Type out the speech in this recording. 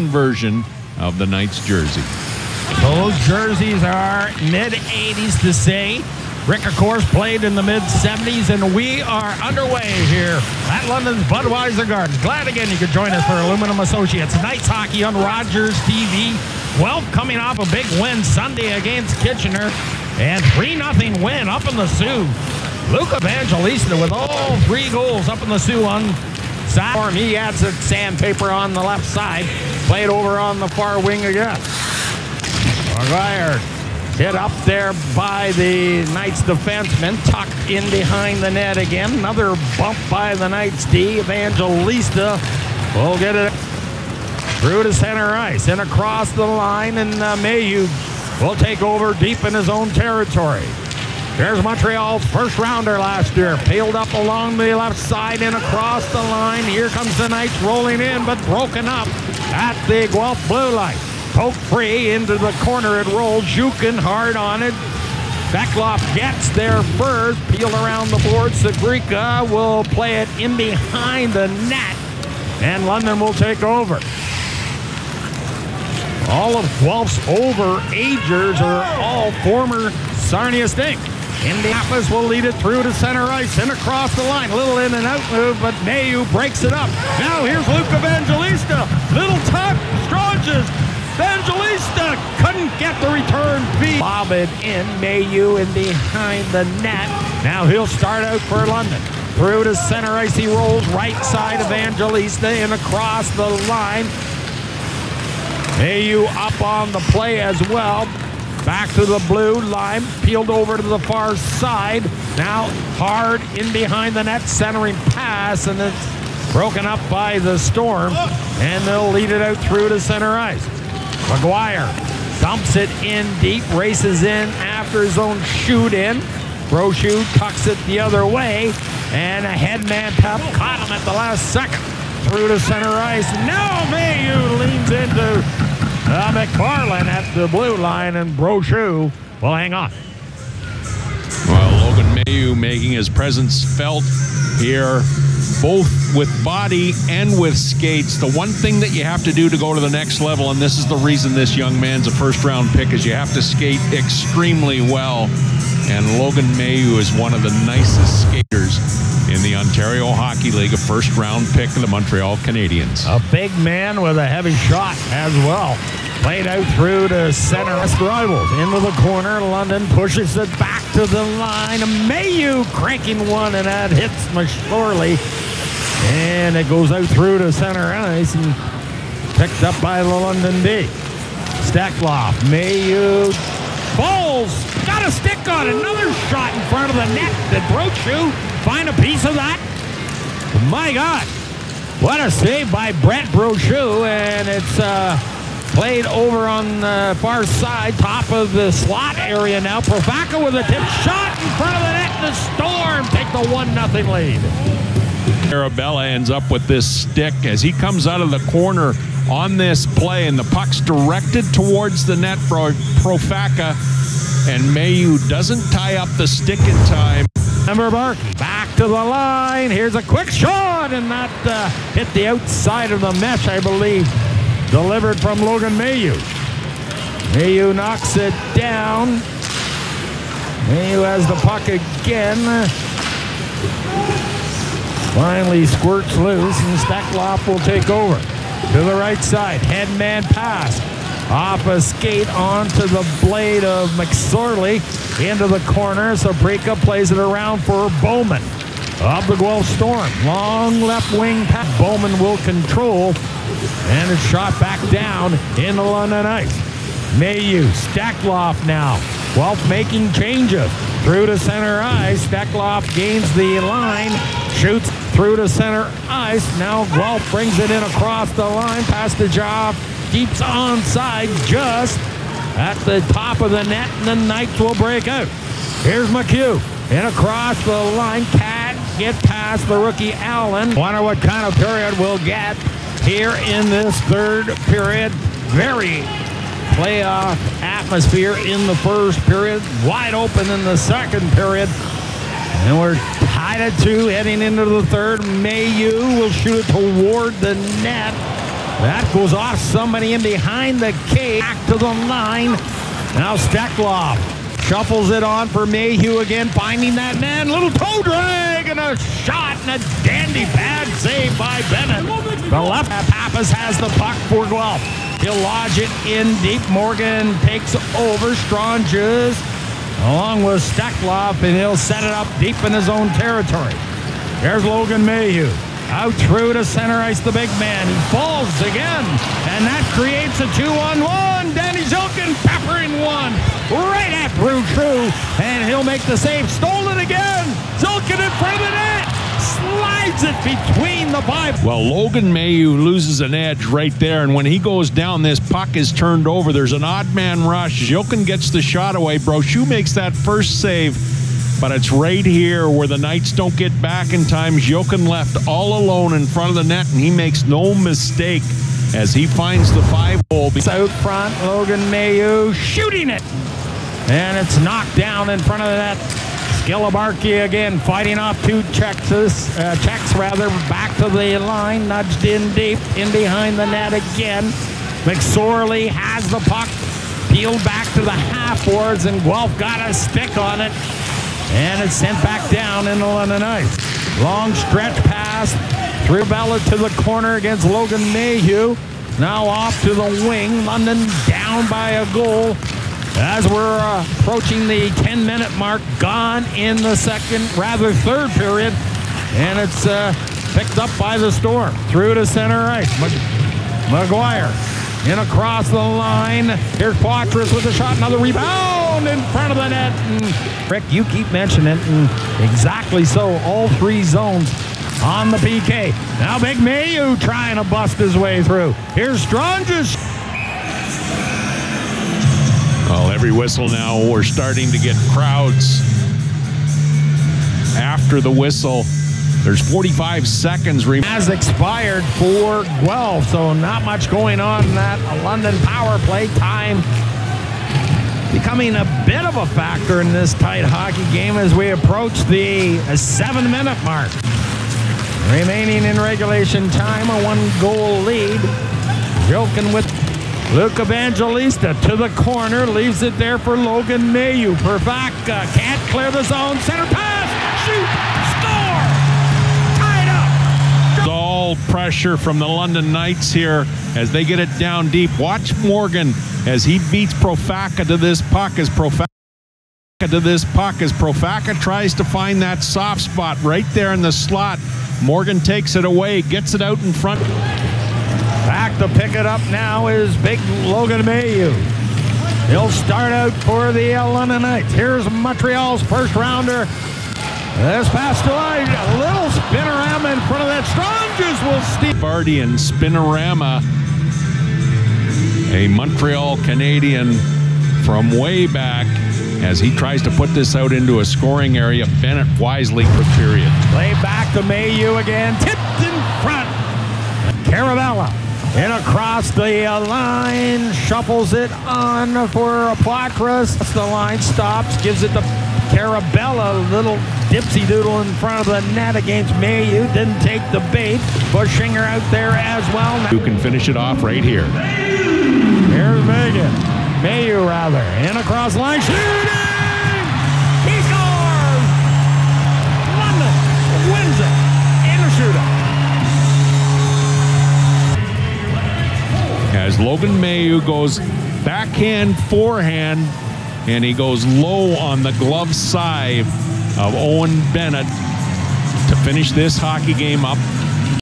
version of the Knights jersey. Those jerseys are mid-80s to say. Rick, of course, played in the mid-70s, and we are underway here at London's Budweiser Garden. Glad again you could join us for Aluminum Associates Knights Hockey on Rogers TV. Guelph coming off a big win Sunday against Kitchener, and 3-0 win up in the Sioux. Luke Evangelista with all 3 goals up in the Sioux on Saturday. He adds a sandpaper on the left side, played over on the far wing again. Maguire hit up there by the Knights defenseman, tucked in behind the net again. Another bump by the Knights D. Evangelista will get it through to center ice and across the line, and Mailloux will take over deep in his own territory. There's Montreal's first rounder last year, peeled up along the left side and across the line. Here comes the Knights rolling in, but broken up at the Guelph blue line. Poke free into the corner, it rolls. Jukin hard on it. Beckloff gets there first, peeled around the board. Sagrika will play it in behind the net, and London will take over. All of Guelph's overagers are all former Sarnia Stink. Indianapolis will lead it through to center ice and across the line. Little in and out move, but Mailloux breaks it up. Now here's Luke Evangelista. Little tuck, Stronges. Evangelista couldn't get the return feed. Lob it in, Mailloux in behind the net. Now he'll start out for London. Through to center ice, he rolls right side Evangelista and across the line. Mailloux up on the play as well. Back to the blue line, peeled over to the far side. Now hard in behind the net, centering pass, and it's broken up by the Storm, and they'll lead it out through to center ice. Maguire dumps it in deep, races in after his own shoot in. Brochu tucks it the other way, and a headman tap caught him at the last second. Through to center ice. Now Mailloux leans into McFarland at the blue line, and Brochu will hang on. Well, Logan Mailloux making his presence felt here, both with body and with skates. The one thing that you have to do to go to the next level, and this is the reason this young man's a first-round pick, is you have to skate extremely well. And Logan Mailloux is one of the nicest skaters in the Ontario Hockey League, a first-round pick of the Montreal Canadiens. A big man with a heavy shot as well. Played out through to center. Rivals into the corner. London pushes it back to the line. Mailloux cranking one, and that hits McSorley. And it goes out through to center ice and picked up by the London D. Steckloff. Mailloux falls. Got a stick on it. Another shot in front of the net. Did Brochu find a piece of that? My God. What a save by Brett Brochu. And it's played over on the far side, top of the slot area now. Provaca with a tip shot in front of the net. The Storm take the 1-0 lead. Arabella ends up with this stick as he comes out of the corner on this play, and the puck's directed towards the net for Provaca, and Mailloux doesn't tie up the stick in time. Number Barkey back to the line. Here's a quick shot, and that hit the outside of the mesh, I believe. Delivered from Logan Mailloux. Mailloux knocks it down. Mailloux has the puck again. Finally squirts loose, and Steckloff will take over. To the right side, headman pass. Off a skate onto the blade of McSorley. Into the corner, Sabrika plays it around for Bowman. Of the Guelph Storm. Long left wing pass. Bowman will control. And it's shot back down in the London ice. Mailloux, Steckloff now. Guelph making changes. Through to center ice. Steckloff gains the line. Shoots through to center ice. Now Guelph brings it in across the line. Past the job. Keeps onside just at the top of the net. And the Knights will break out. Here's McHugh. And across the line. Can't get past the rookie Allen. Wonder what kind of period we'll get here in this third period. Very playoff atmosphere in the first period. Wide open in the second period. And we're tied at 2 heading into the third. Mailloux will shoot it toward the net. That goes off somebody in behind the cage. Back to the line. Now Steklov shuffles it on for Mailloux again, finding that man. Little toe drag and a shot and a dandy pad save by Bennett. The left Pappas has the puck for Guelph. He'll lodge it in deep. Morgan takes over. Stranges along with Steklov, and he'll set it up deep in his own territory. There's Logan Mailloux. Out through to center ice, the big man. He falls again, and that creates a 2-on-1. Danny Zilkin peppering one right at True, and he'll make the save. Stolen again. Zilkin in front of the net. Slides it between the pipe. Well, Logan Mailloux loses an edge right there, and when he goes down, this puck is turned over. There's an odd man rush. Zilkin gets the shot away. Brochu makes that first save. But it's right here where the Knights don't get back in time. Zilkin left all alone in front of the net, and he makes no mistake as he finds the 5-hole. Out front, Logan Mailloux shooting it. And it's knocked down in front of the net. Skilibarki again fighting off two checks back to the line. Nudged in deep, in behind the net again. McSorley has the puck. Peeled back to the half boards, and Guelph got a stick on it. And it's sent back down into London ice. Long stretch pass through Bella to the corner against Logan Mailloux. Now off to the wing. London down by a goal as we're approaching the 10-minute mark. Gone in the third period. And it's picked up by the Storm. Through to center ice. McGuire in across the line. Here's Poitras with a shot. Another rebound in front of the net. And Rick, you keep mentioning it. And exactly so. All three zones on the PK. Now Big Mailloux trying to bust his way through. Here's Stranges. Well, every whistle now, we're starting to get crowds after the whistle. There's 45 seconds has expired for Guelph, so not much going on in that London power play. Time becoming a bit of a factor in this tight hockey game as we approach the 7-minute mark. Remaining in regulation time, a 1-goal lead. Zilkin with Luke Evangelista to the corner, leaves it there for Logan Mailloux. Perfacca can't clear the zone. Center pass, shoot, all pressure from the London Knights here as they get it down deep. Watch Morgan as he beats Profacca to this puck as Profacca tries to find that soft spot right there in the slot. Morgan takes it away, gets it out in front. Back to pick it up now is big Logan Mailloux. He'll start out for the London Knights. Here's Montreal's first rounder. This pass to line, a little spinorama in front of that. Stranges will steep. Vardy and spinorama, a Montreal Canadian from way back as he tries to put this out into a scoring area. Bennett wisely for period. Play back to Mailloux again, tipped in front. Carabella in across the line, shuffles it on for Poitras. The line stops, gives it to Carabella, little dipsy doodle in front of the net against Mailloux. Didn't take the bait. Bushinger out there as well. You can finish it off right here. Here's Mailloux rather. In across the line. Shooting! He scores! London wins it in a shootout. As Logan Mailloux goes backhand, forehand, and he goes low on the glove side of Owen Bennett to finish this hockey game up